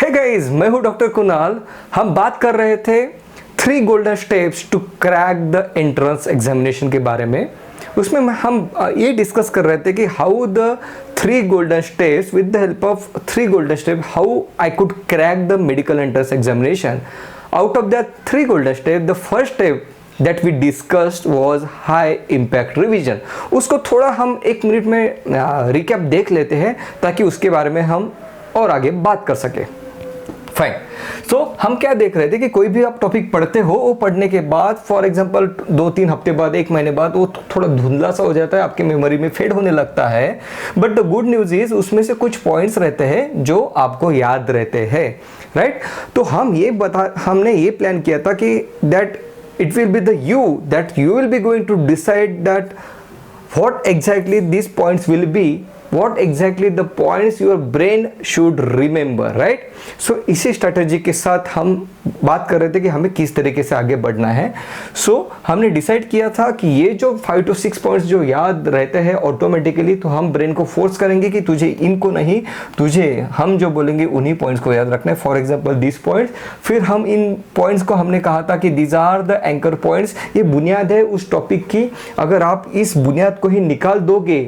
Hey guys, मैं हूं doctor Kunal. हम बात कर रहे थे 3 golden steps to crack the entrance examination के बारे में। उसमें हम ये डिस्कस कर रहे थे कि how the 3 golden steps, with the help of 3 golden step, how I could crack the medical entrance examination. Out of that 3 golden step, the first step that we discussed was high impact revision। उसको थोड़ा हम 1 minute में recap देख लेते हैं ताकि उसके बारे में हम और आगे बात कर सके। फाइन। सो हम क्या देख रहे थे कि कोई भी आप टॉपिक पढ़ते हो, वो पढ़ने के बाद फॉर एग्जांपल 2-3 हफ्ते बाद, 1 महीने बाद वो थोड़ा धुंधला सा हो जाता है, आपके मेमोरी में फेड होने लगता है। But the good news is उसमें से कुछ पॉइंट्स रहते हैं जो आपको याद रहते हैं, राइट। तो हमने ये प्लान किया था कि that it will be that you will be going to decide that what exactly these points will be, what exactly the points your brain should remember, right? So इसी स्ट्रेटेजी के साथ हम बात कर रहे थे कि हमें किस तरीके से आगे बढ़ना है। So हमने डिसाइड किया था कि ये जो 5 to 6 पॉइंट्स जो याद रहते हैं ऑटोमेटिकली, तो हम ब्रेन को फोर्स करेंगे कि तुझे इनको नहीं, तुझे हम जो बोलेंगे उन्हीं पॉइंट्स को याद रखना है। फॉर एग्जांपल दिस पॉइंट्स, फिर हम इन पॉइंट्स को हमने कहा था कि these are the anchor points. ये बुनियाद है उस टॉपिक की। अगर आप इस बुनियाद को ही निकाल दोगे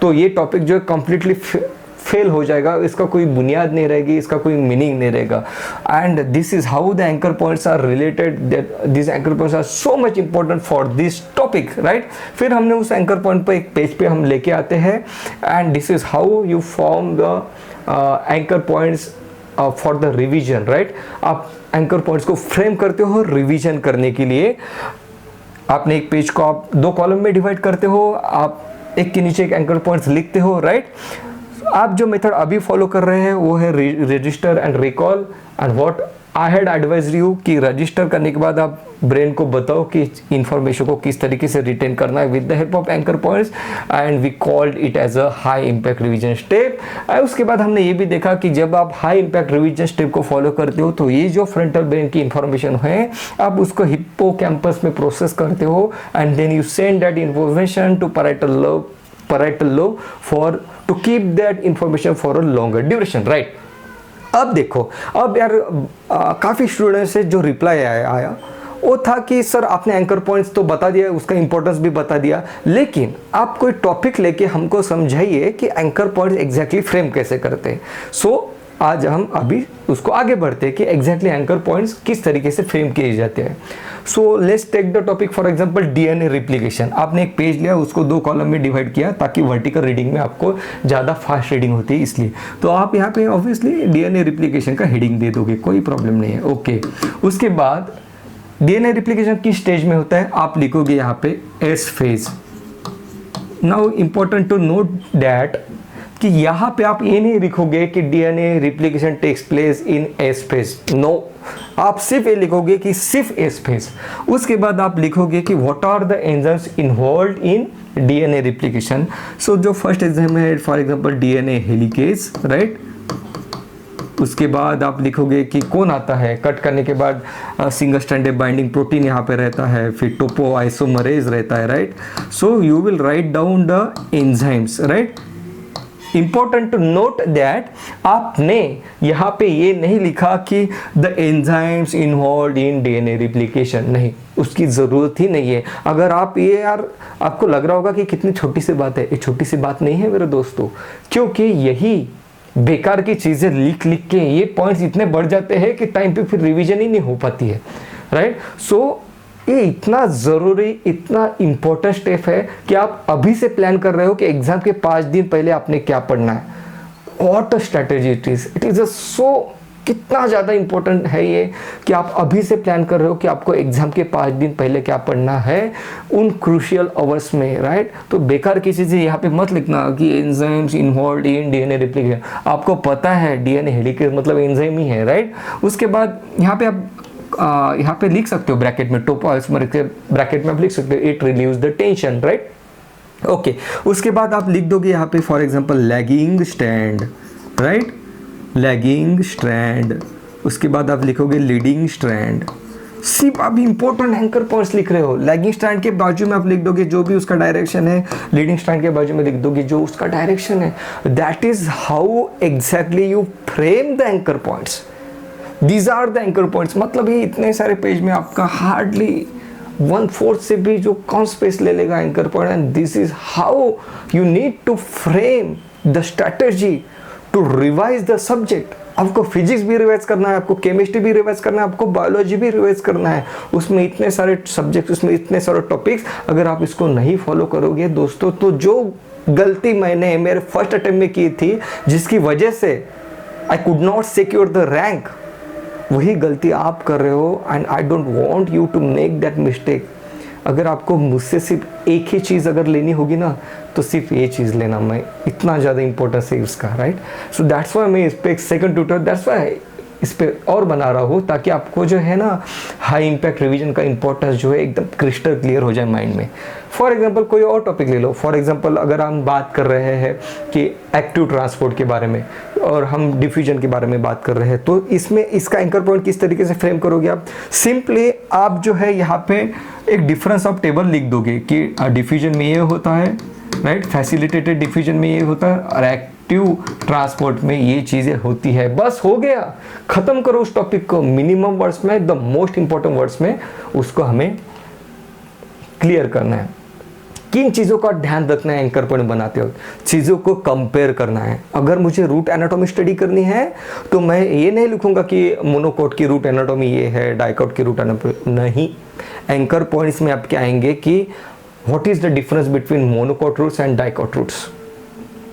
तो ये टॉपिक जो है कंप्लीटली फेल हो जाएगा, इसका कोई बुनियाद नहीं रहेगी, इसका कोई मीनिंग नहीं रहेगा। And this is how the anchor points are related, that this anchor points are so much important for this topic, right. फिर हमने उस एंकर पॉइंट पर एक पेज पे हम लेके आते हैं and this is how you form the anchor points for the revision, right. आप एंकर पॉइंट्स को फ्रेम करते हो रिविजन करने के लिए। आपने एक पेज को आप 2 कॉलम में डिवाइड करते हो, आप एक के नीचे एक एंकर पॉइंट्स लिखते हो, राइट। आप जो मेथड अभी फॉलो कर रहे हैं वो है register and recall. And what I had advised you कि रजिस्टर करने के बाद आप ब्रेन को बताओ कि इंफॉर्मेशन को किस तरीके से रिटेन करना है with the help of anchor points, and we called it as a high impact revision step. उसके बाद हमने ये भी देखा कि जब आप हाई इम्पैक्ट रिवीजन स्टेप को फॉलो करते हो तो ये जो फ्रंटल ब्रेन की इंफॉर्मेशन है, आप उसको हिप्पोकैम्पस में प्रोसेस करते हो and then you send that information to parietal lobe for to keep that information for a longer duration, right? अब देखो, अब यार काफ़ी स्टूडेंट्स से जो रिप्लाई आया वो था कि सर आपने एंकर पॉइंट्स तो बता दिया, उसका इंपॉर्टेंस भी बता दिया, लेकिन आप कोई टॉपिक लेके हमको समझाइए कि एंकर पॉइंट्स एग्जैक्टली फ्रेम कैसे करते हैं। सो आज हम अभी उसको आगे बढ़ते हैं कि एग्जैक्टली एंकर पॉइंट्स किस तरीके से फ्रेम किए जाते हैं। So let's take the topic for example DNA replication. आपने एक पेज लिया, उसको 2 कॉलम में डिवाइड किया ताकि वर्टिकल रीडिंग में आपको ज़्यादा फास्ट रीडिंग होती है, इसलिए तो आप यहाँ पे ऑब्वियसली डीएनए रिप्लिकेशन का हेडिंग दे दोगे, कोई प्रॉब्लम नहीं है, ओके। उसके बाद डीएनए रिप्लिकेशन किस स्टेज में होता है, आप लिखोगे यहाँ पे S phase. Now important to note that कि यहाँ पे आप ये नहीं लिखोगे कि DNA replication takes place in S phase, no, आप सिर्फ ये लिखोगे कि सिर्फ एस फेज। उसके बाद आप लिखोगे कि what are the enzymes involved in DNA replication. So जो फर्स्ट एंजाइम है for example DNA helicase, right. उसके बाद आप लिखोगे कि कौन आता है, कट करने के बाद सिंगल स्ट्रैंडेड बाइंडिंग प्रोटीन यहाँ पे रहता है, फिर टोपो आइसोमरेज रहता है, right. So you will write down the enzymes, right. Important to note that आपने यहाँ पे ये नहीं लिखा कि the enzymes involve in DNA replication, नहीं, उसकी ज़रूरत ही नहीं है। अगर आप ये यार आपको लग रहा होगा कि कितनी छोटी सी बात है, ये छोटी सी बात नहीं है मेरे दोस्तों, क्योंकि यही बेकार की चीज़ें लिख के ये पॉइंट्स इतने बढ़ जाते हैं कि टाइम पे फिर रिवीजन ही नहीं हो पाती है, राइट। सो ये इतना ज़रूरी, इतना इम्पोर्टेंट स्टेप है कि आप अभी से प्लान कर रहे हो कि एग्ज़ाम के 5 दिन पहले आपने क्या पढ़ना है। What a strategy it is so, कितना ज़्यादा इम्पोर्टेंट है ये कि आप अभी से प्लान कर रहे हो कि आपको एग्ज़ाम के 5 दिन पहले क्या पढ़ना है उन क्रूशियल आवर्स में, राइट। तो बेकार की चीज़ें यहाँ पे मत लिखना कि enzymes involved in DNA replication. आपको पता है डीएनए हेलिकेज मतलब एंजाइम ही है, राइट। उसके बाद यहाँ पे आप यहाँ पे लिख सकते हो ब्रैकेट में, टोपो आइसोमरेज के ब्रैकेट में आप लिख सकते हो it relieves the tension, right, okay. उसके बाद आप लिख दोगे यहाँ पे for example lagging strand, right, lagging strand. उसके बाद आप लिखोगे लीडिंग स्ट्रैंड, सिर्फ आप इंपॉर्टेंट एंकर पॉइंट्स लिख रहे हो। लैगिंग स्ट्रैंड के बाजू में आप लिख दोगे जो भी उसका डायरेक्शन है, लीडिंग स्ट्रैंड के बाजू में लिख दोगे जो उसका डायरेक्शन है। That is how exactly you frame the anchor points. These are the anchor points. मतलब ये इतने सारे पेज में आपका हार्डली 1/4 से भी जो कम स्पेस ले लेगा anchor point. And this is how you need to frame the strategy to revise the subject. आपको फिजिक्स भी रिवाइज करना है, आपको केमिस्ट्री भी रिवाइज करना है, आपको बायोलॉजी भी रिवाइज करना है। उसमें इतने सारे सब्जेक्ट, उसमें इतने सारे टॉपिक्स, अगर आप इसको नहीं फॉलो करोगे दोस्तों, तो जो गलती मैंने मेरे फर्स्ट अटेम्प्ट में की थी, जिसकी वजह से I could not secure the rank, वही गलती आप कर रहे हो। And I don't want you to make that mistake. अगर आपको मुझसे सिर्फ एक ही चीज़ अगर लेनी होगी ना, तो सिर्फ ये चीज़ लेना। मैं इतना ज़्यादा इंपॉर्टेंस है इसका, राइट। सो दैट्स वाई मैं इस पर एक सेकंड ट्यूटर, दैट्स वाई इस पर और बना रहा हूँ, ताकि आपको जो है ना हाई इम्पैक्ट रिवीजन का इंपॉर्टेंस जो है एकदम क्रिस्टल क्लियर हो जाए माइंड में। फॉर एग्जांपल कोई और टॉपिक ले लो। फॉर एग्जांपल अगर हम बात कर रहे हैं कि एक्टिव ट्रांसपोर्ट के बारे में और हम डिफ्यूजन के बारे में बात कर रहे हैं, तो इसमें इसका एंकर पॉइंट किस तरीके से फ्रेम करोगे आप? सिंपली आप जो है यहाँ पे एक डिफरेंस ऑफ टेबल लिख दोगे कि डिफ्यूजन में ये होता है, राइट, फैसिलिटेटेड डिफ्यूजन में ये होता है, और एक्टिव ट्रांसपोर्ट में ये चीज़ें होती है। बस हो गया, ख़त्म करो उस टॉपिक को। मिनिमम वर्ड्स में, द मोस्ट इंपॉर्टेंट वर्ड्स में उसको हमें क्लियर करना है। किन चीज़ों का ध्यान रखना है एंकर पॉइंट बनाते हो? चीज़ों को कंपेयर करना है। अगर मुझे रूट एनाटॉमी स्टडी करनी है तो मैं ये नहीं लिखूंगा कि मोनोकोट की रूट एनाटॉमी ये है, डाइकोट की रूट एनाटॉमी नहीं। एंकर पॉइंट्स में आपके आएंगे कि what is the difference between monocot roots and dicot roots.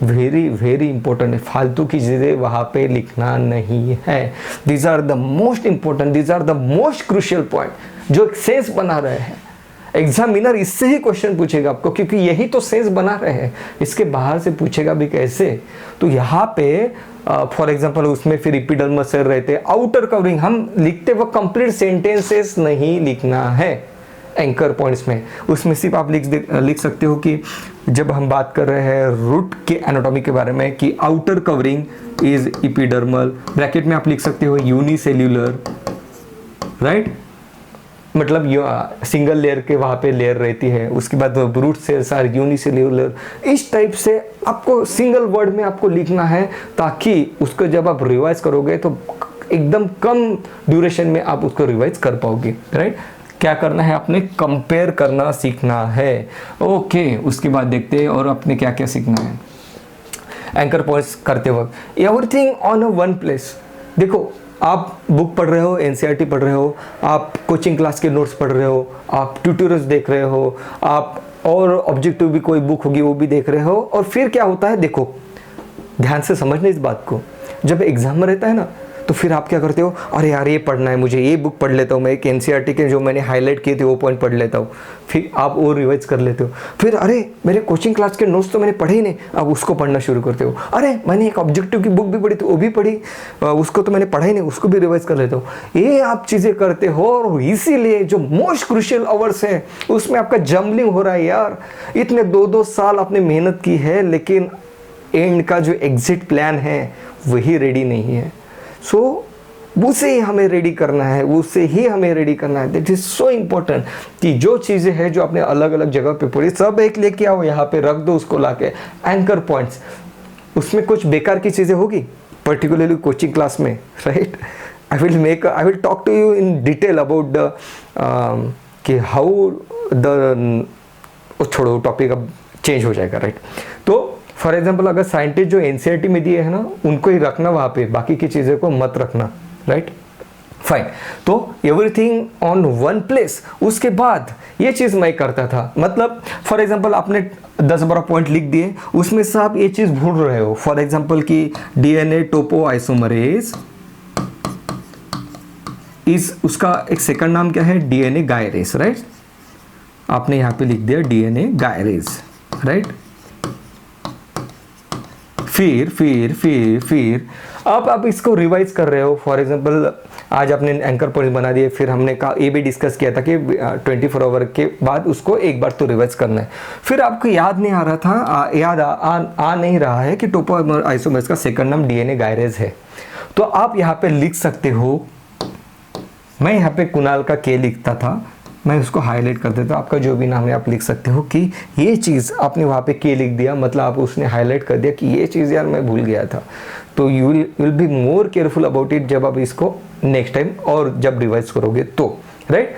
Very very important है, फालतू की चीज़ें वहाँ पे लिखना नहीं है। These are the most important, these are the most crucial point जो एक सेंस बना रहे हैं। एग्जामिनर इससे ही क्वेश्चन पूछेगा आपको, क्योंकि यही तो सेंस बना रहे हैं, इसके बाहर से पूछेगा भी कैसे। तो यहाँ पे फॉर एग्जांपल उसमें फिर एपिडर्मल सेल रहते, आउटर कवरिंग, हम लिखते वक्त कंप्लीट सेंटेंसेस नहीं लिखना है एंकर पॉइंट्स में। उसमें सिर्फ आप लिख सकते हो कि जब हम बात कर रहे हैं रूट के एनाटॉमी के बारे में कि outer covering is epidermal, bracket में आप लिख सकते हो यूनिसेल्यूलर, राइट, मतलब सिंगल लेयर के वहाँ पे लेयर रहती है। उसके बाद रूट सेल्स आर यूनिसेल्यूलर। इस टाइप से आपको सिंगल वर्ड में आपको लिखना है, ताकि उसको जब आप रिवाइज करोगे तो एकदम कम ड्यूरेशन में आप उसको रिवाइज कर पाओगे, राइट। क्या करना है, आपने कंपेयर करना सीखना है। ओके, उसके बाद देखते हैं और आपने क्या क्या सीखना है एंकर पॉइंट्स करते वक्त। Everything on a one place. देखो, आप बुक पढ़ रहे हो, एनसीईआरटी पढ़ रहे हो, आप कोचिंग क्लास के नोट्स पढ़ रहे हो, आप ट्यूटोरियल्स देख रहे हो, आप और ऑब्जेक्टिव भी कोई बुक होगी वो भी देख रहे हो। और फिर क्या होता है, देखो ध्यान से समझना इस बात को। जब एग्जाम में रहता है ना, तो फिर आप क्या करते हो, अरे यार ये पढ़ना है मुझे, ये बुक पढ़ लेता हूँ मैं, एक एनसीईआरटी के जो मैंने हाईलाइट किए थे वो पॉइंट पढ़ लेता हूँ। फिर आप वो रिवाइज कर लेते हो। फिर अरे मेरे कोचिंग क्लास के नोट्स तो मैंने पढ़े ही नहीं, अब उसको पढ़ना शुरू करते हो। अरे मैंने एक ऑब्जेक्टिव की बुक भी पढ़ी थी, वो भी पढ़ी, उसको तो मैंने पढ़ा ही नहीं, उसको भी रिवाइज कर लेता हूँ। ये आप चीज़ें करते हो, और इसीलिए जो मोस्ट क्रूशियल आवर्स है उसमें आपका जम्बलिंग हो रहा है यार। इतने 2-2 साल आपने मेहनत की है, लेकिन एंड का जो एग्जिट प्लान है वही रेडी नहीं है। सो उसे ही हमें रेडी करना है, उसे ही हमें रेडी करना है। दैट इज सो इम्पोर्टेंट कि जो चीज़ें हैं जो आपने अलग अलग जगह पे पढ़ी, सब एक लेके आओ यहाँ पे रख दो, उसको लाके एंकर पॉइंट्स। उसमें कुछ बेकार की चीज़ें होगी, पर्टिकुलरली कोचिंग क्लास में, right. I will talk to you in detail about the कि हाउ द, छोड़ो टॉपिक अब चेंज हो जाएगा, राइट। तो फॉर एग्जाम्पल अगर साइंटिस्ट जो एनसीईआरटी में दिए है ना, उनको ही रखना वहाँ पे, बाकी की चीज़ों को मत रखना, राइट, फाइन। तो एवरीथिंग ऑन वन प्लेस। उसके बाद ये चीज़ मैं करता था, मतलब फॉर एग्जांपल आपने 10-12 पॉइंट लिख दिए, उसमें से आप ये चीज़ भूल रहे हो। फॉर एग्जांपल कि डीएनए टोपो आइसोमरेज इस, उसका एक सेकंड नाम क्या है, डीएनए गायरेज, राइट। आपने यहाँ पे लिख दिया डीएनए गायरेज, राइट। फिर अब आप इसको रिवाइज कर रहे हो। फॉर एग्जांपल आज आपने एंकर पॉइंट बना दिए, फिर हमने कहा ये भी डिस्कस किया था कि 24 आवर के बाद उसको एक बार तो रिवाइज करना है। फिर आपको याद नहीं आ रहा था, याद आ नहीं रहा है कि टोपो आइसोमरेज का सेकंड नाम डीएनए गायरेज है, तो आप यहाँ पे लिख सकते हो मैं यहाँ पे कुणाल का के लिखता था, मैं उसको हाईलाइट कर देता, आपका जो भी नाम है आप लिख सकते हो कि ये चीज़ आपने वहाँ पे के लिख दिया, मतलब आप उसने हाईलाइट कर दिया कि ये चीज़ यार मैं भूल गया था। तो you will be more careful about it जब आप इसको नेक्स्ट टाइम और जब रिवाइज करोगे तो, राइट।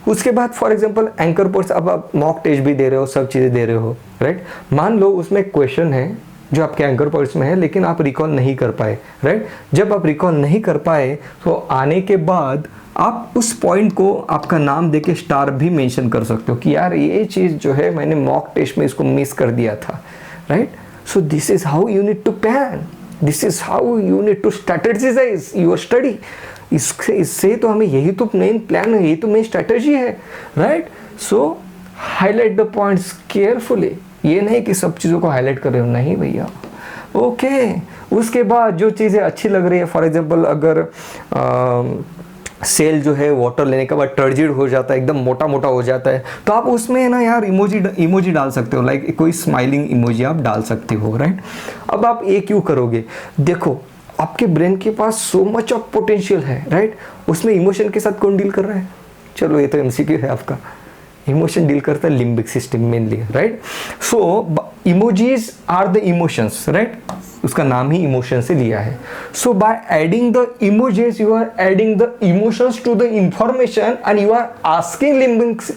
उसके बाद फॉर एग्जांपल एंकर पॉइंट्स, अब आप मॉक टेस्ट भी दे रहे हो, सब चीज़ें दे रहे हो, राइट। मान लो उसमें क्वेश्चन है जो आपके एंकर पॉइंट्स में है लेकिन आप रिकॉल नहीं कर पाए, राइट। जब आप रिकॉल नहीं कर पाए तो आने के बाद आप उस पॉइंट को आपका नाम देके स्टार भी मेंशन कर सकते हो कि यार ये चीज़ जो है मैंने मॉक टेस्ट में इसको मिस कर दिया था, right. So this is how you need to plan, this is how you need to strategize your study. इससे तो हमें यही तो मेन प्लान है, यही तो मेन स्ट्रेटेजी है, right. So highlight the points carefully, ये नहीं कि सब चीज़ों को हाईलाइट कर रहे हो, नहीं भैया, ओके। उसके बाद जो चीज़ें अच्छी लग रही है, फॉर एग्जांपल अगर सेल जो है वाटर लेने के बाद टर्जिड हो जाता है, एकदम मोटा मोटा हो जाता है, तो आप उसमें ना यार इमोजी डाल सकते हो, लाइक कोई स्माइलिंग इमोजी आप डाल सकते हो, राइट। अब आप ये क्यों करोगे, देखो आपके ब्रेन के पास सो मच ऑफ पोटेंशियल है, राइट। उसमें इमोशन के साथ कौन डील कर रहा है, चलो ये तो एमसीक्यू है आपका, इमोशन डील करता है limbic system mainly, right. So emojis are the emotions, right, उसका नाम ही इमोशन से लिया है। So by adding the emojis you are adding the emotions to the information and you are asking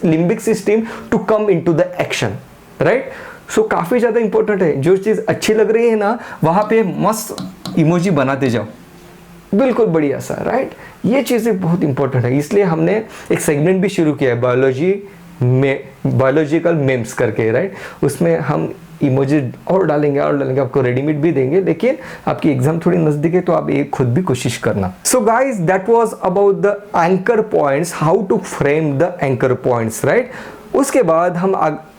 limbic system to come into the action, right. So काफ़ी ज़्यादा important है, जो चीज़ अच्छी लग रही है ना वहाँ पे मस्त इमोजी बनाते जाओ, बिल्कुल बढ़िया सा, राइट। ये चीज़ें बहुत इंपॉर्टेंट है, इसलिए हमने एक सेगमेंट भी शुरू किया है बायोलॉजिकल मेम्स करके, राइट। उसमें हम इमोजी और डालेंगे, आपको रेडीमेड भी देंगे, लेकिन आपकी एग्जाम थोड़ी नज़दीक है तो आप ये खुद भी कोशिश करना। So guys that was about the anchor points, how to frame the anchor points, right. उसके बाद हम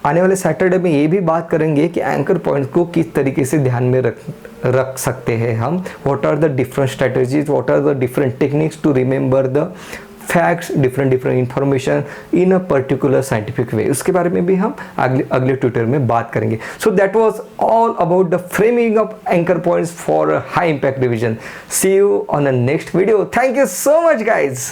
आने वाले सैटरडे में ये भी बात करेंगे कि एंकर पॉइंट्स को किस तरीके से ध्यान में रख सकते हैं हम, what are the different strategies, what are the different techniques to remember the facts, different information in a particular scientific way, उसके बारे में भी हम अगले ट्यूटर में बात करेंगे। So that was all about the framing of anchor points for high impact revision. See you on the next video. Thank you so much guys.